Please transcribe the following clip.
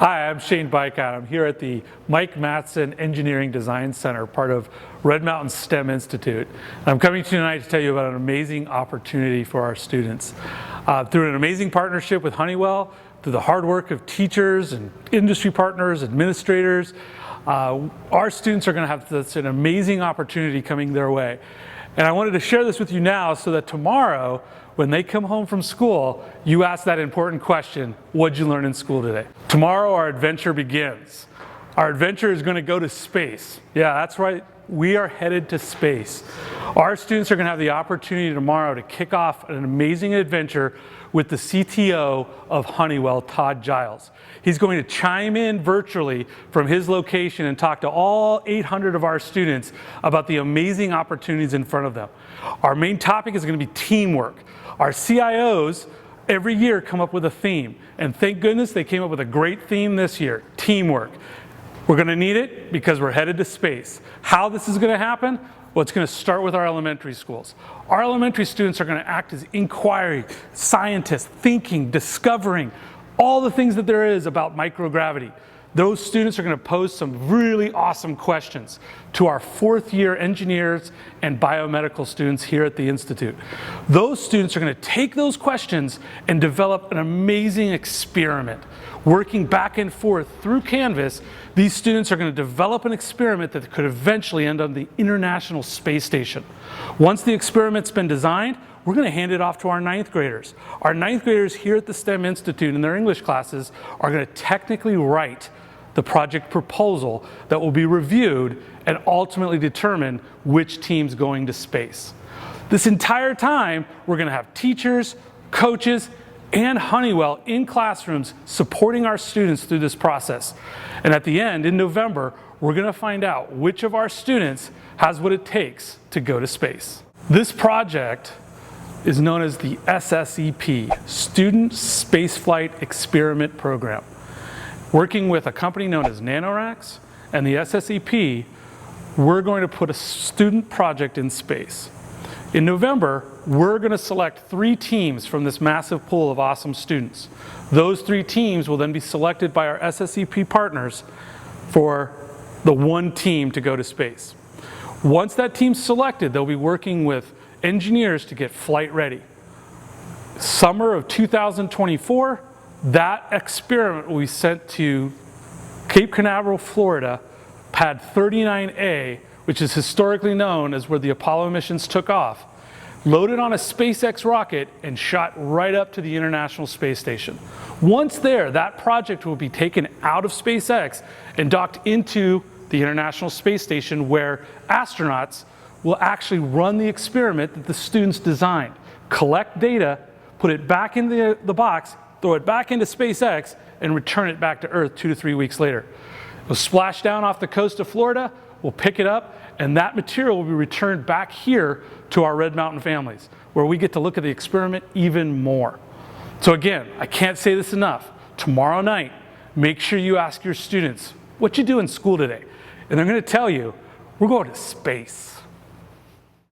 Hi, I'm Shane Bycott. I'm here at the Mike Matson Engineering Design Center, part of Red Mountain STEM Institute. I'm coming to you tonight to tell you about an amazing opportunity for our students. Through an amazing partnership with Honeywell, through the hard work of teachers and industry partners, administrators, our students are going to have such an amazing opportunity coming their way. And I wanted to share this with you now so that tomorrow, when they come home from school, you ask that important question, what'd you learn in school today? Tomorrow our adventure begins. Our adventure is going to go to space. Yeah, that's right. We are headed to space. Our students are going to have the opportunity tomorrow to kick off an amazing adventure with the CTO of Honeywell, Todd Giles. He's going to chime in virtually from his location and talk to all 800 of our students about the amazing opportunities in front of them. Our main topic is going to be teamwork. Our CIOs every year come up with a theme, and thank goodness they came up with a great theme this year, teamwork. We're going to need it because we're headed to space. How this is going to happen? Well, it's going to start with our elementary schools. Our elementary students are going to act as inquiry, scientists, thinking, discovering, all the things that there is about microgravity. Those students are going to pose some really awesome questions to our fourth-year engineers and biomedical students here at the Institute. Those students are going to take those questions and develop an amazing experiment. Working back and forth through Canvas, these students are going to develop an experiment that could eventually end on the International Space Station. Once the experiment's been designed, we're going to hand it off to our ninth graders. Our ninth graders here at the STEM Institute in their English classes are going to technically write the project proposal that will be reviewed and ultimately determine which team's going to space. This entire time, we're going to have teachers, coaches, and Honeywell in classrooms supporting our students through this process. And at the end, in November, we're going to find out which of our students has what it takes to go to space. This project is known as the SSEP, Student Spaceflight Experiment Program. Working with a company known as NanoRacks and the SSEP, we're going to put a student project in space. In November, we're going to select 3 teams from this massive pool of awesome students. Those 3 teams will then be selected by our SSEP partners for the one team to go to space. Once that team's selected, they'll be working with engineers to get flight ready. Summer of 2024, that experiment will be sent to Cape Canaveral, Florida, pad 39A, which is historically known as where the Apollo missions took off, loaded on a SpaceX rocket and shot right up to the International Space Station. Once there, that project will be taken out of SpaceX and docked into the International Space Station, where astronauts will actually run the experiment that the students designed, collect data, put it back in the box, throw it back into SpaceX, and return it back to Earth 2 to 3 weeks later. It'll splash down off the coast of Florida, we'll pick it up, and that material will be returned back here to our Red Mountain families, where we get to look at the experiment even more. So again, I can't say this enough. Tomorrow night, make sure you ask your students, what'd you do in school today? And they're going to tell you, we're going to space.